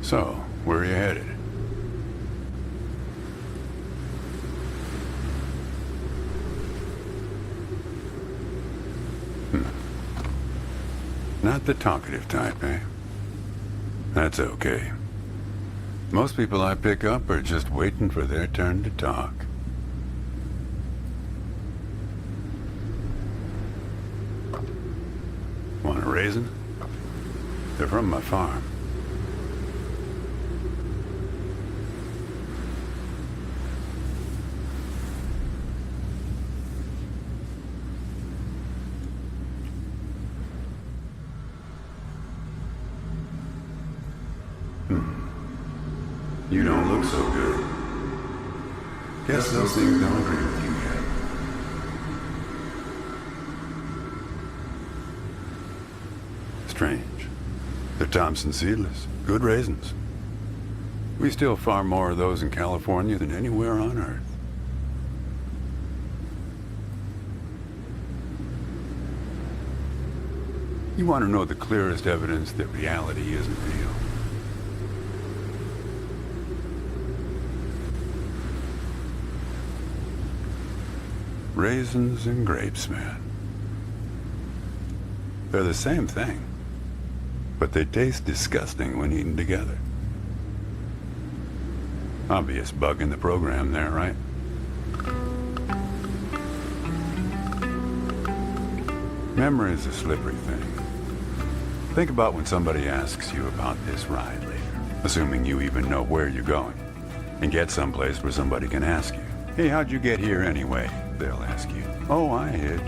So, where are you headed? Not the talkative type, eh? That's okay. Most people I pick up are just waiting for their turn to talk. Want a raisin? They're from my farm. You don't look so good. Guess those things don't agree with you yet. Strange. They're Thompson seedless. Good raisins. We still farm more of those in California than anywhere on Earth. You want to know the clearest evidence that reality isn't real? Raisins and grapes, man. They're the same thing, but they taste disgusting when eaten together. Obvious bug in the program there, right? Memory's a slippery thing. Think about when somebody asks you about this ride later, assuming you even know where you're going, and get someplace where somebody can ask you, "Hey, how'd you get here anyway?" They'll ask you, "Oh, I hitched."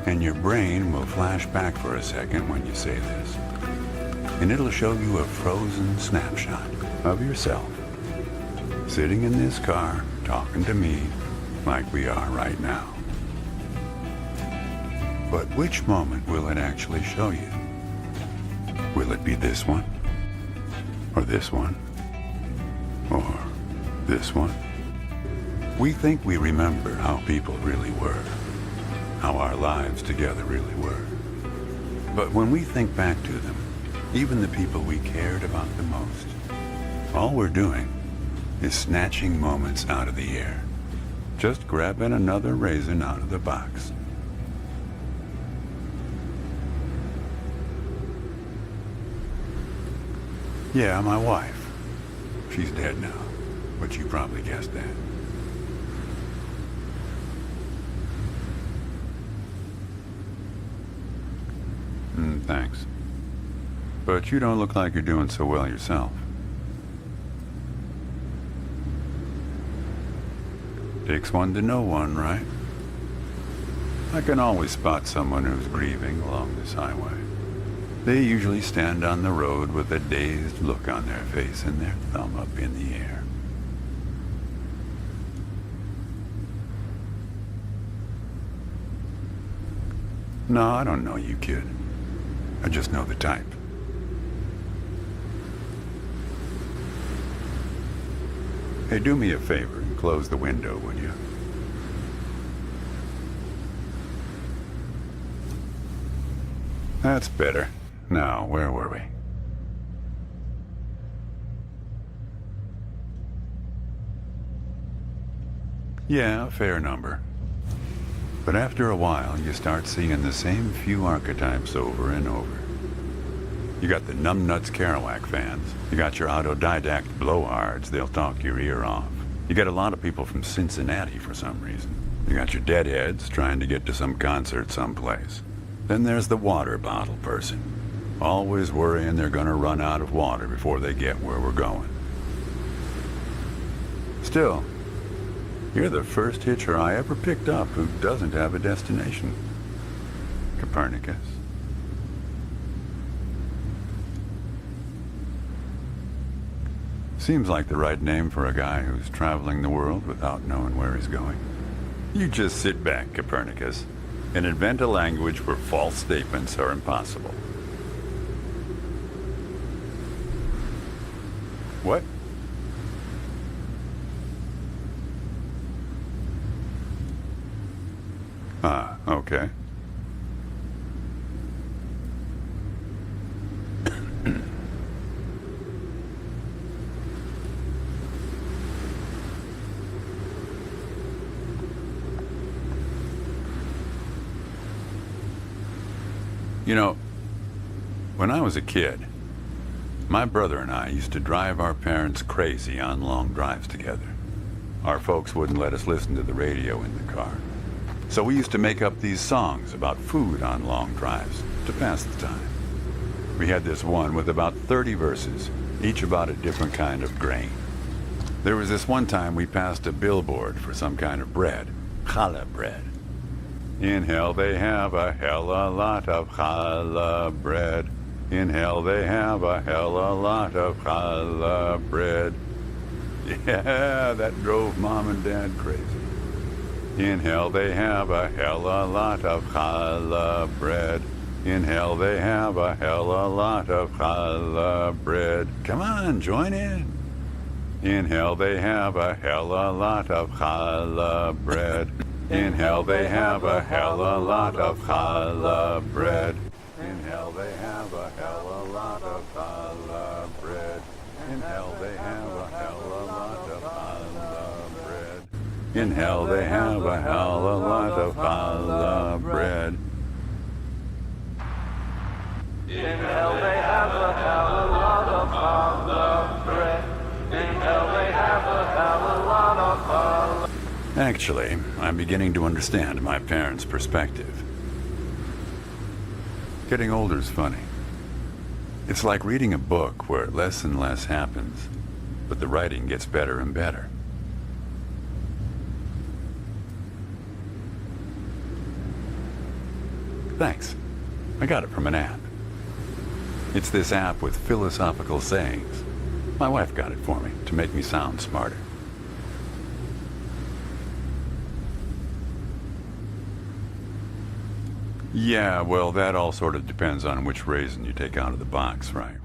And your brain will flash back for a second when you say this. And it'll show you a frozen snapshot of yourself, sitting in this car, talking to me, like we are right now. But which moment will it actually show you? Will it be this one? Or this one? Or this one? We think we remember how people really were, how our lives together really were. But when we think back to them, even the people we cared about the most, all we're doing is snatching moments out of the air, just grabbing another raisin out of the box. Yeah, my wife. She's dead now, but you probably guessed that. Thanks. But you don't look like you're doing so well yourself. Takes one to know one, right? I can always spot someone who's grieving along this highway. They usually stand on the road with a dazed look on their face and their thumb up in the air. No, I don't know you, kid. I just know the type. Hey, do me a favor and close the window, would you? That's better. Now, where were we? Yeah, a fair number. But after a while, you start seeing the same few archetypes over and over. You got the numbnuts Kerouac fans. You got your autodidact blowhards, they'll talk your ear off. You get a lot of people from Cincinnati for some reason. You got your deadheads trying to get to some concert someplace. Then there's the water bottle person, always worrying they're gonna run out of water before they get where we're going. Still, you're the first hitcher I ever picked up who doesn't have a destination. Copernicus. Seems like the right name for a guy who's traveling the world without knowing where he's going. You just sit back, Copernicus, and invent a language where false statements are impossible. What? Ah, okay. You know, when I was a kid, my brother and I used to drive our parents crazy on long drives together. Our folks wouldn't let us listen to the radio in the car. So we used to make up these songs about food on long drives to pass the time. We had this one with about 30 verses, each about a different kind of grain. There was this one time we passed a billboard for some kind of bread, challah bread. In hell they have a hell a lot of challah bread. In hell they have a hell a lot of challah bread. Yeah, that drove Mom and Dad crazy. In hell they have a hell a lot of challah bread. In hell they have a hell a lot of challah bread. Come on, join in. In hell they have a hell a lot of challah bread. In hell they have a hell a lot of challah bread. In hell they have a hell a lot of challah bread. In hell they have a hell a lot of challah bread. In hell they have a hell a lot of challah bread. In hell they have a hell a lot of challah bread. In hell they have a hell a lot of challah. Actually, I'm beginning to understand my parents' perspective. Getting older's funny. It's like reading a book where less and less happens, but the writing gets better and better. Thanks. I got it from an app. It's this app with philosophical sayings. My wife got it for me to make me sound smarter. Yeah, well, that all sort of depends on which raisin you take out of the box, right?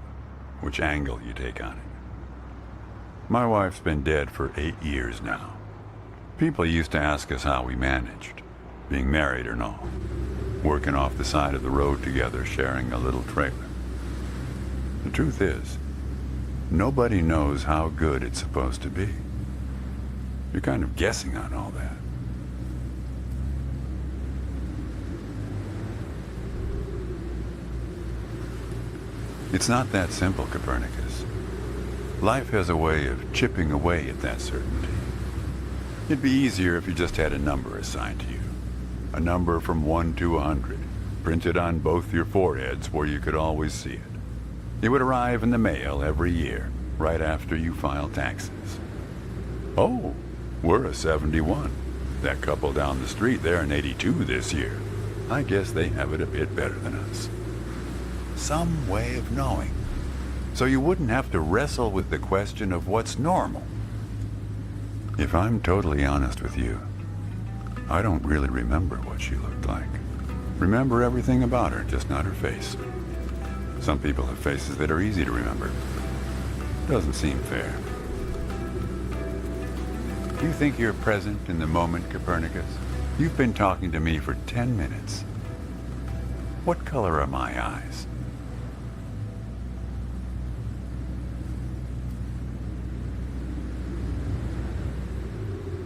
Which angle you take on it. My wife's been dead for 8 years now. People used to ask us how we managed, being married or not, working off the side of the road together, sharing a little trailer. The truth is, nobody knows how good it's supposed to be. You're kind of guessing on all that. It's not that simple, Copernicus. Life has a way of chipping away at that certainty. It'd be easier if you just had a number assigned to you. A number from 1 to 100, printed on both your foreheads where you could always see it. It would arrive in the mail every year, right after you file taxes. Oh, we're a 71. That couple down the street, they're an 82 this year. I guess they have it a bit better than us. Some way of knowing. So you wouldn't have to wrestle with the question of what's normal. If I'm totally honest with you, I don't really remember what she looked like. Remember everything about her, just not her face. Some people have faces that are easy to remember. Doesn't seem fair. Do you think you're present in the moment, Copernicus? You've been talking to me for 10 minutes. What color are my eyes?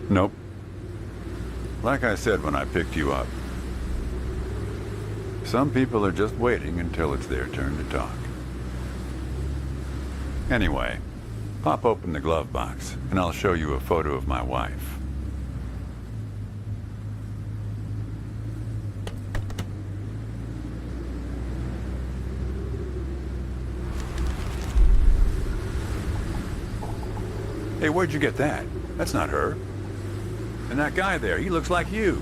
Nope. Like I said when I picked you up, some people are just waiting until it's their turn to talk. Anyway, pop open the glove box and I'll show you a photo of my wife. Hey, where'd you get that? That's not her. And that guy there, he looks like you.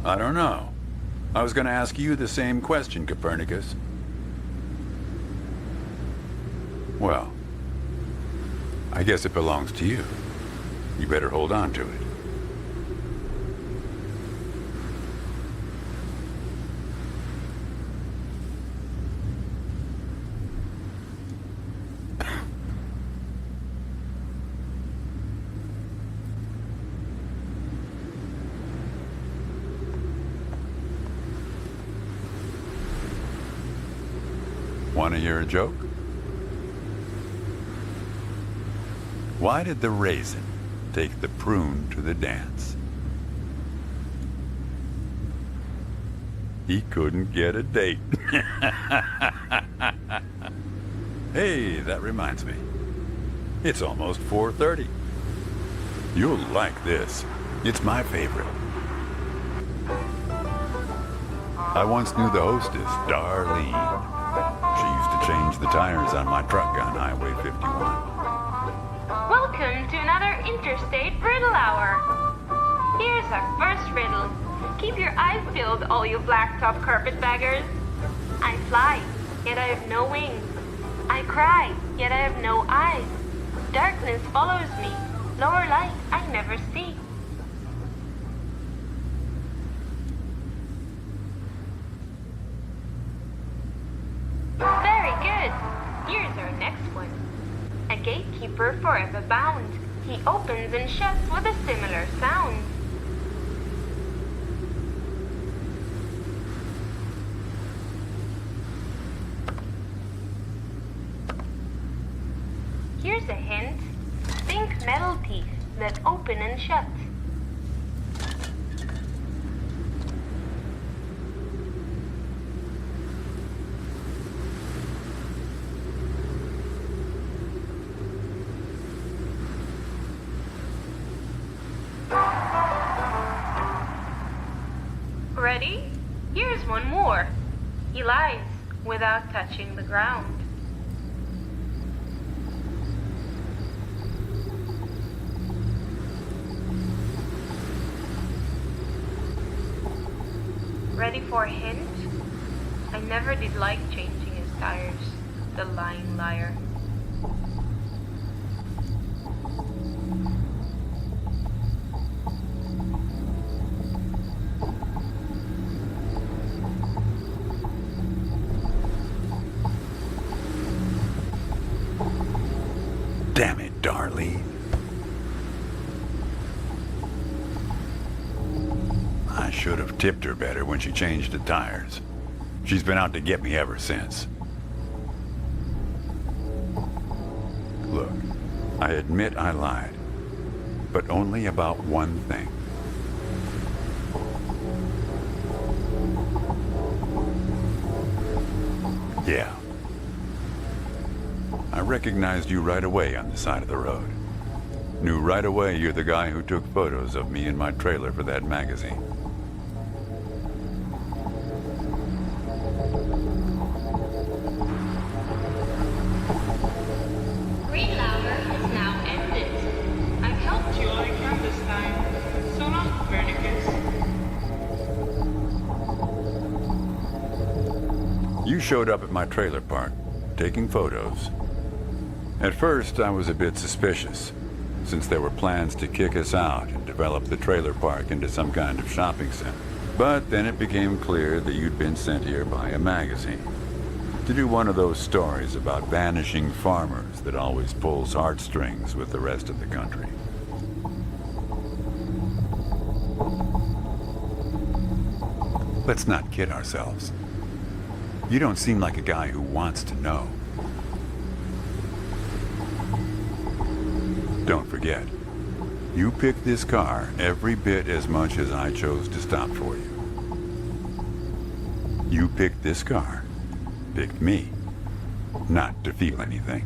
I don't know. I was going to ask you the same question, Copernicus. Well, I guess it belongs to you. You better hold on to it. Want to hear a joke? Why did the raisin take the prune to the dance. He couldn't get a date. Hey, that reminds me. It's almost 4:30. You'll like this. It's my favorite. I once knew the hostess, Darlene. She used to change the tires on my truck on Highway 51. Welcome to another Interstate Riddle Hour. Here's our first riddle. Keep your eyes peeled, all you blacktop carpetbaggers. I fly, yet I have no wings. I cry, yet I have no eyes. Darkness follows me. Lower light I never see. Very good. Here's our next one. A gatekeeper forever bound. He opens and shuts with a similar sound. Here's a hint. Think metal teeth that open and shut. Ready? Here's one more. He lies without touching the ground. Ready for a hint? I never did like changing his tires, the lying liar. Damn it, Darlene. I should have tipped her better when she changed the tires. She's been out to get me ever since. Look, I admit I lied, but only about one thing. Yeah. I recognized you right away on the side of the road. Knew right away you're the guy who took photos of me in my trailer for that magazine. Green Louder has now ended. I've helped you all I can this time. So long, Copernicus. You showed up at my trailer park, taking photos. At first, I was a bit suspicious, since there were plans to kick us out and develop the trailer park into some kind of shopping center. But then it became clear that you'd been sent here by a magazine to do one of those stories about vanishing farmers that always pulls heartstrings with the rest of the country. Let's not kid ourselves. You don't seem like a guy who wants to know. Don't forget, you picked this car every bit as much as I chose to stop for you. You picked this car, picked me, not to feel anything.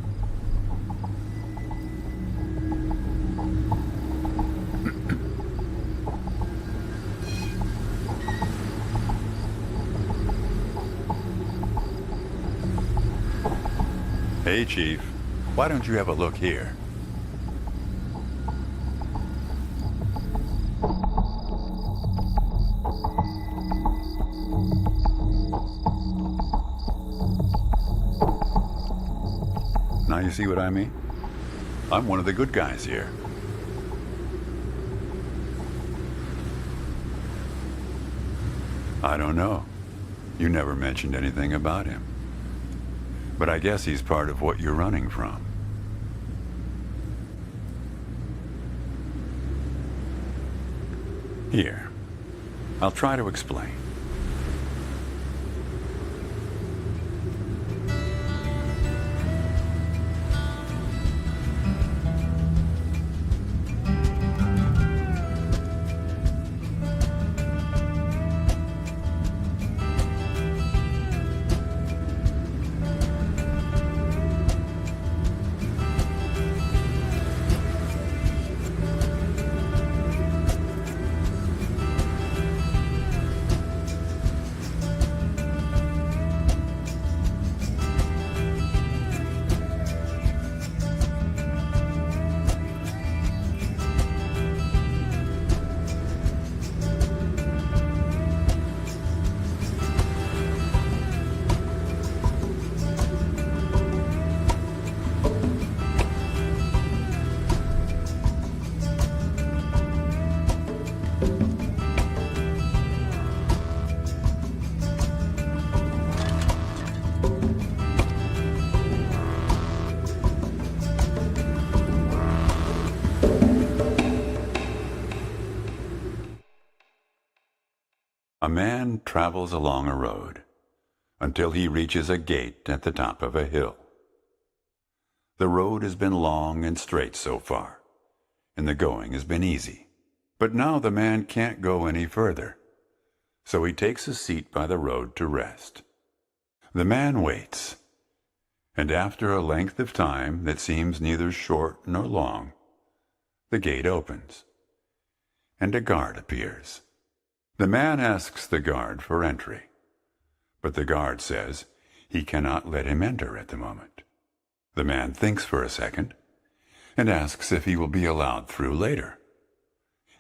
Hey, Chief, why don't you have a look here? Now you see what I mean? I'm one of the good guys here. I don't know. You never mentioned anything about him. But I guess he's part of what you're running from. Here, I'll try to explain. A man travels along a road until he reaches a gate at the top of a hill. The road has been long and straight so far, and the going has been easy. But now the man can't go any further, so he takes a seat by the road to rest. The man waits, and after a length of time that seems neither short nor long, the gate opens, and a guard appears. The man asks the guard for entry, but the guard says he cannot let him enter at the moment. The man thinks for a second and asks if he will be allowed through later.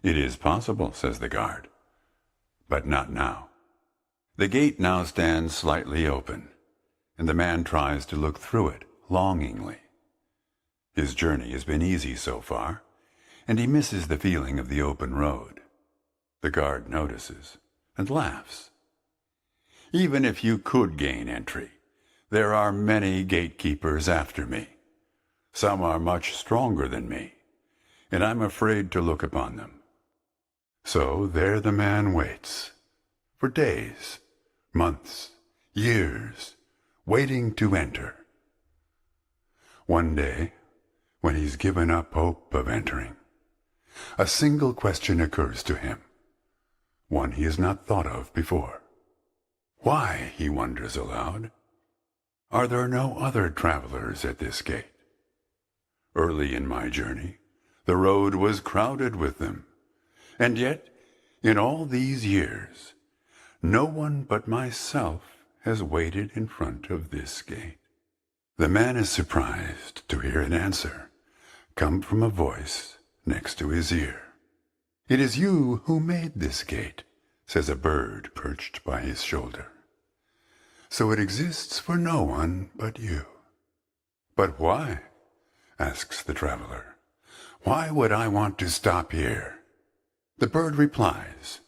It is possible, says the guard, but not now. The gate now stands slightly open, and the man tries to look through it longingly. His journey has been easy so far, and he misses the feeling of the open road. The guard notices and laughs. Even if you could gain entry, there are many gatekeepers after me. Some are much stronger than me, and I'm afraid to look upon them. So there the man waits, for days, months, years, waiting to enter. One day, when he's given up hope of entering, a single question occurs to him, one he has not thought of before. Why, he wonders aloud, are there no other travelers at this gate? Early in my journey, the road was crowded with them, and yet, in all these years, no one but myself has waited in front of this gate. The man is surprised to hear an answer come from a voice next to his ear. "It is you who made this gate," says a bird perched by his shoulder. "So it exists for no one but you." "But why?" asks the traveler. "Why would I want to stop here?" The bird replies,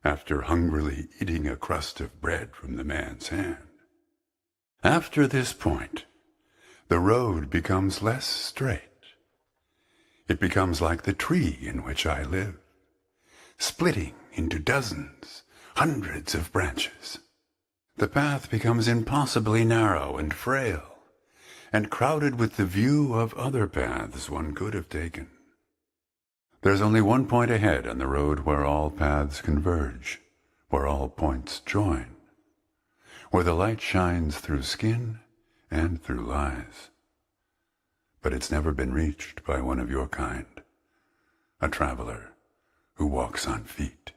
after hungrily eating a crust of bread from the man's hand. "After this point, the road becomes less straight. It becomes like the tree in which I live, splitting into dozens, hundreds of branches. The path becomes impossibly narrow and frail, and crowded with the view of other paths one could have taken. There's only one point ahead on the road where all paths converge, where all points join, where the light shines through skin and through lies. But it's never been reached by one of your kind, a traveler who walks on feet."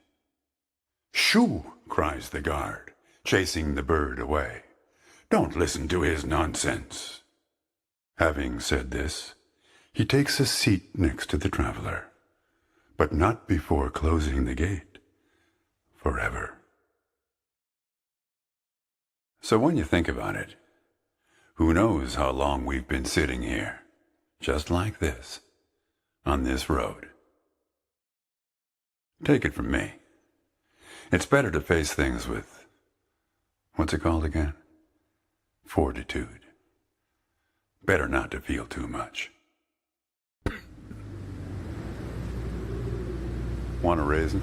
"Shoo!" cries the guard, chasing the bird away. "Don't listen to his nonsense." Having said this, he takes a seat next to the traveler, but not before closing the gate forever. So when you think about it, who knows how long we've been sitting here, just like this, on this road. Take it from me, it's better to face things with, what's it called again? Fortitude. Better not to feel too much. Want a raisin?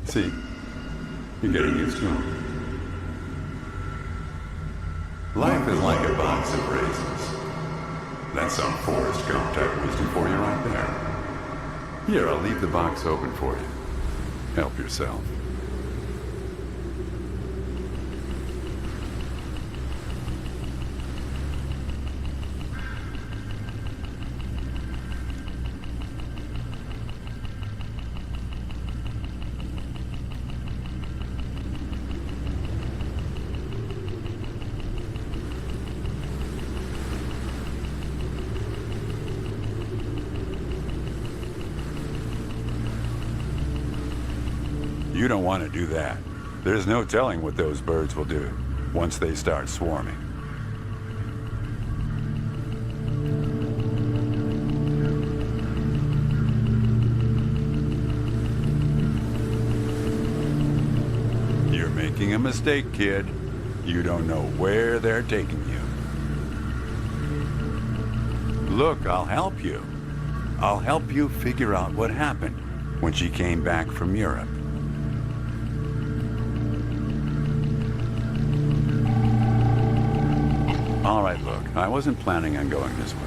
See, you're getting used to them. Life is like a box of raisins. That's some Forrest Gump type wisdom for you right there. Here, I'll leave the box open for you. Help yourself. You don't want to do that. There's no telling what those birds will do once they start swarming. You're making a mistake, kid. You don't know where they're taking you. Look, I'll help you. I'll help you figure out what happened when she came back from Europe. All right, look, I wasn't planning on going this way.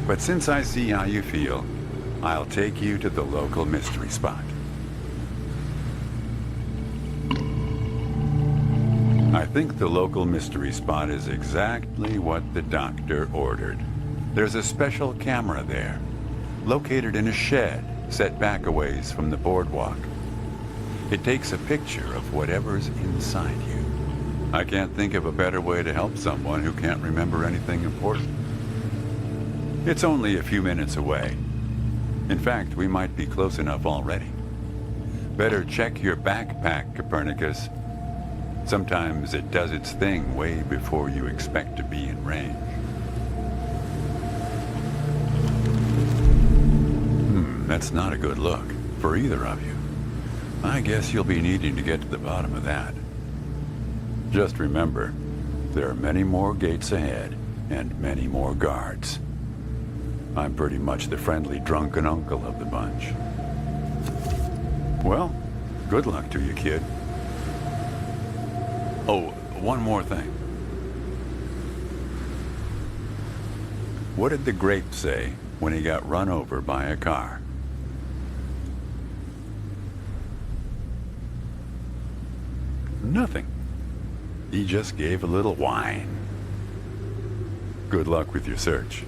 But since I see how you feel, I'll take you to the local mystery spot. I think the local mystery spot is exactly what the doctor ordered. There's a special camera there, located in a shed set back a ways from the boardwalk. It takes a picture of whatever's inside you. I can't think of a better way to help someone who can't remember anything important. It's only a few minutes away. In fact, we might be close enough already. Better check your backpack, Copernicus. Sometimes it does its thing way before you expect to be in range. That's not a good look for either of you. I guess you'll be needing to get to the bottom of that. Just remember, there are many more gates ahead and many more guards. I'm pretty much the friendly drunken uncle of the bunch. Well, good luck to you, kid. Oh, one more thing. What did the grape say when he got run over by a car? Nothing. He just gave a little whine. Good luck with your search.